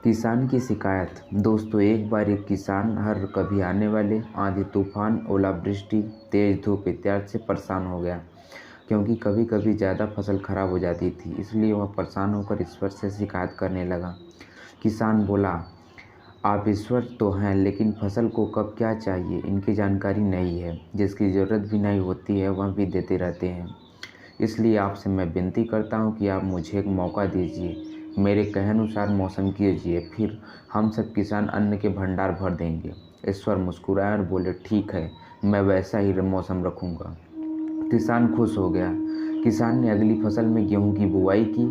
किसान की शिकायत। दोस्तों, एक बार एक किसान हर कभी आने वाले आंधी तूफान, ओलावृष्टि, तेज धूप इत्यादि से परेशान हो गया, क्योंकि कभी कभी ज़्यादा फसल खराब हो जाती थी। इसलिए वह परेशान होकर ईश्वर से शिकायत करने लगा। किसान बोला, आप ईश्वर तो हैं, लेकिन फसल को कब क्या चाहिए इनकी जानकारी नहीं है। जिसकी ज़रूरत भी नहीं होती है वह भी देते रहते हैं। इसलिए आपसे मैं विनती करता हूँ कि आप मुझे एक मौका दीजिए, मेरे कहे अनुसार मौसम कीजिए, फिर हम सब किसान अन्न के भंडार भर देंगे। ईश्वर मुस्कुराए और बोले, ठीक है, मैं वैसा ही मौसम रखूँगा। किसान खुश हो गया। किसान ने अगली फसल में गेहूं की बुआई की।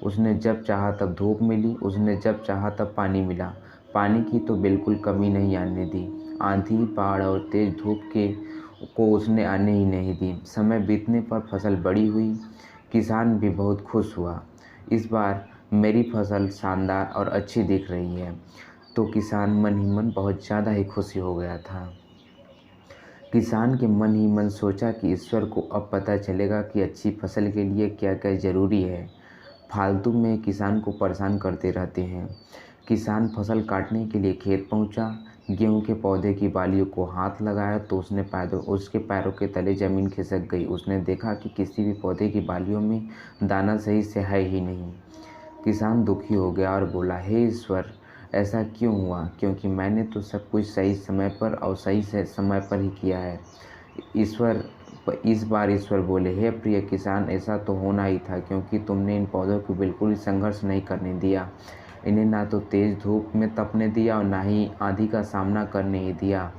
उसने जब चाहा तब धूप मिली, उसने जब चाहा तब पानी मिला। पानी की तो बिल्कुल कमी नहीं आने दी। आंधी, बाढ़ और तेज धूप को उसने आने ही नहीं दी। समय बीतने पर फसल बड़ी हुई। किसान भी बहुत खुश हुआ। इस बार मेरी फसल शानदार और अच्छी दिख रही है। तो किसान मन ही मन बहुत ज़्यादा ही खुशी हो गया था। किसान के मन ही मन सोचा कि ईश्वर को अब पता चलेगा कि अच्छी फसल के लिए क्या क्या ज़रूरी है। फालतू में किसान को परेशान करते रहते हैं। किसान फसल काटने के लिए खेत पहुंचा। गेहूं के पौधे की बालियों को हाथ लगाया तो उसके पैरों के तले ज़मीन खिसक गई। उसने देखा कि किसी भी पौधे की बालियों में दाना सही से है ही नहीं। किसान दुखी हो गया और बोला, हे ईश्वर, ऐसा क्यों हुआ? क्योंकि मैंने तो सब कुछ सही समय पर और सही से समय पर ही किया है। इस बार ईश्वर बोले, हे प्रिय किसान, ऐसा तो होना ही था, क्योंकि तुमने इन पौधों को बिल्कुल ही संघर्ष नहीं करने दिया। इन्हें ना तो तेज धूप में तपने दिया और ना ही आंधी का सामना करने ही दिया।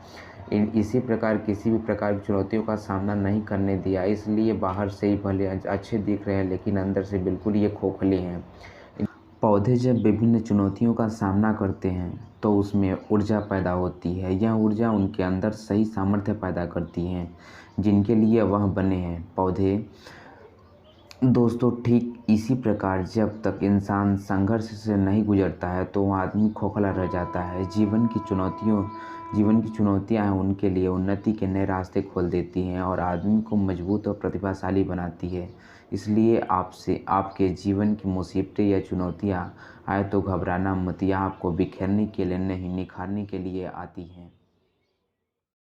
इसी प्रकार किसी भी प्रकार की चुनौतियों का सामना नहीं करने दिया। इसलिए बाहर से ही भले अच्छे दिख रहे हैं, लेकिन अंदर से बिल्कुल ये खोखले हैं। पौधे जब विभिन्न चुनौतियों का सामना करते हैं तो उसमें ऊर्जा पैदा होती है। यह ऊर्जा उनके अंदर सही सामर्थ्य पैदा करती है जिनके लिए वह बने हैं। पौधे दोस्तों, ठीक इसी प्रकार जब तक इंसान संघर्ष से नहीं गुजरता है तो वह आदमी खोखला रह जाता है। जीवन की चुनौतियां हैं उनके लिए उन्नति के नए रास्ते खोल देती हैं और आदमी को मजबूत और प्रतिभाशाली बनाती है। इसलिए आपसे आपके जीवन की मुसीबतें या चुनौतियां आए तो घबराना मत। यह आपको बिखेरने के लिए नहीं, निखारने के लिए आती हैं।